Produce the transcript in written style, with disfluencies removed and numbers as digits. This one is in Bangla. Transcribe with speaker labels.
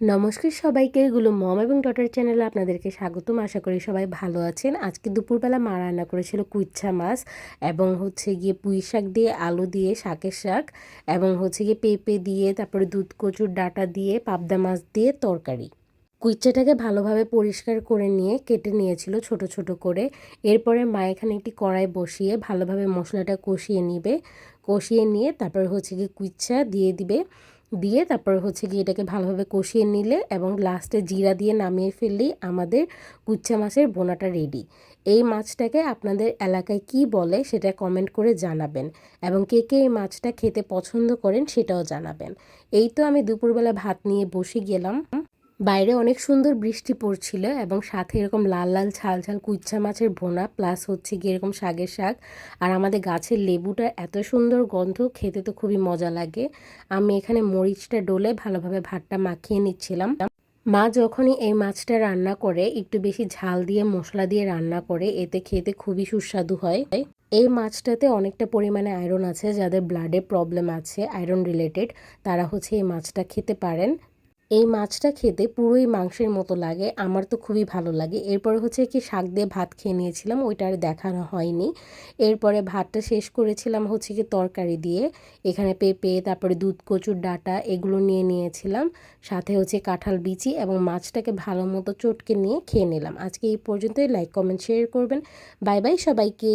Speaker 1: নমস্কার সবাইকে, গুলো মম এবং ডটার চ্যানেলে আপনাদেরকে স্বাগতম। আশা করি সবাই ভালো আছেন। আজকে দুপুরবেলা মা রান্না করেছিল কুইচ্ছা মাছ এবং গিয়ে পুঁই শাক দিয়ে, আলু দিয়ে, শাকের শাক এবং গিয়ে পেঁপে দিয়ে, তারপরে দুধ কচুর ডাঁটা দিয়ে, পাবদা মাছ দিয়ে তরকারি। কুইচ্চাটাকে ভালোভাবে পরিষ্কার করে নিয়ে কেটে নিয়েছিল ছোট ছোট করে। এরপরে মা এখানে একটি কড়াই বসিয়ে ভালোভাবে মশলাটা কষিয়ে নিবে। কষিয়ে নিয়ে তারপর গিয়ে কুইচ্ছা দিয়ে দিবে। দিয়ে তারপর গিয়ে এটাকে ভালোভাবে কষিয়ে নিলে এবং লাস্টে জিরা দিয়ে নামিয়ে ফেললেই আমাদের কুইচ্ছা মাছের বোনাটা রেডি। এই মাছটাকে আপনাদের এলাকায় কি বলে সেটা কমেন্ট করে জানাবেন এবং কে কে এই মাছটা খেতে পছন্দ করেন সেটাও জানাবেন। এই তো আমি দুপুরবেলা ভাত নিয়ে বসে গেলাম। বাইরে অনেক সুন্দর বৃষ্টি পড়ছিল এবং সাথে এরকম লাল লাল ঝাল ঝাল কুইচ্ছা মাছের ভোনা, প্লাস গিয়ে এরকম শাকের শাক। আর আমাদের গাছের লেবুটা এত সুন্দর গন্ধ, খেতে তো খুবই মজা লাগে। আমি এখানে মরিচটা ডলে ভালোভাবে ভাতটা মাখিয়ে নিচ্ছিলাম। মা যখনই এই মাছটা রান্না করে একটু বেশি ঝাল দিয়ে মশলা দিয়ে রান্না করে, এতে খেতে খুবই সুস্বাদু হয়। এই মাছটাতে অনেকটা পরিমাণে আয়রন আছে, যাদের ব্লাডে প্রবলেম আছে আয়রন রিলেটেড, তারা এই মাছটা খেতে পারেন। এই মাছটা খেতে পুরোই মাংসের মতো লাগে, আমার তো খুবই ভালো লাগে। এরপরে কি শাক দিয়ে ভাত খেয়ে নিয়েছিলাম, ওইটা আর দেখানো হয়নি। এরপরে ভাতটা শেষ করেছিলাম কি তরকারি দিয়ে। এখানে পেঁপে, তারপরে দুধ কচুর ডাঁটা এগুলো নিয়ে নিয়েছিলাম, সাথে কাঁঠাল বিচি এবং মাছটাকে ভালো মতো চটকে নিয়ে খেয়ে নিলাম। আজকে এই পর্যন্তই। লাইক কমেন্ট শেয়ার করবেন। বাই বাই সবাইকে।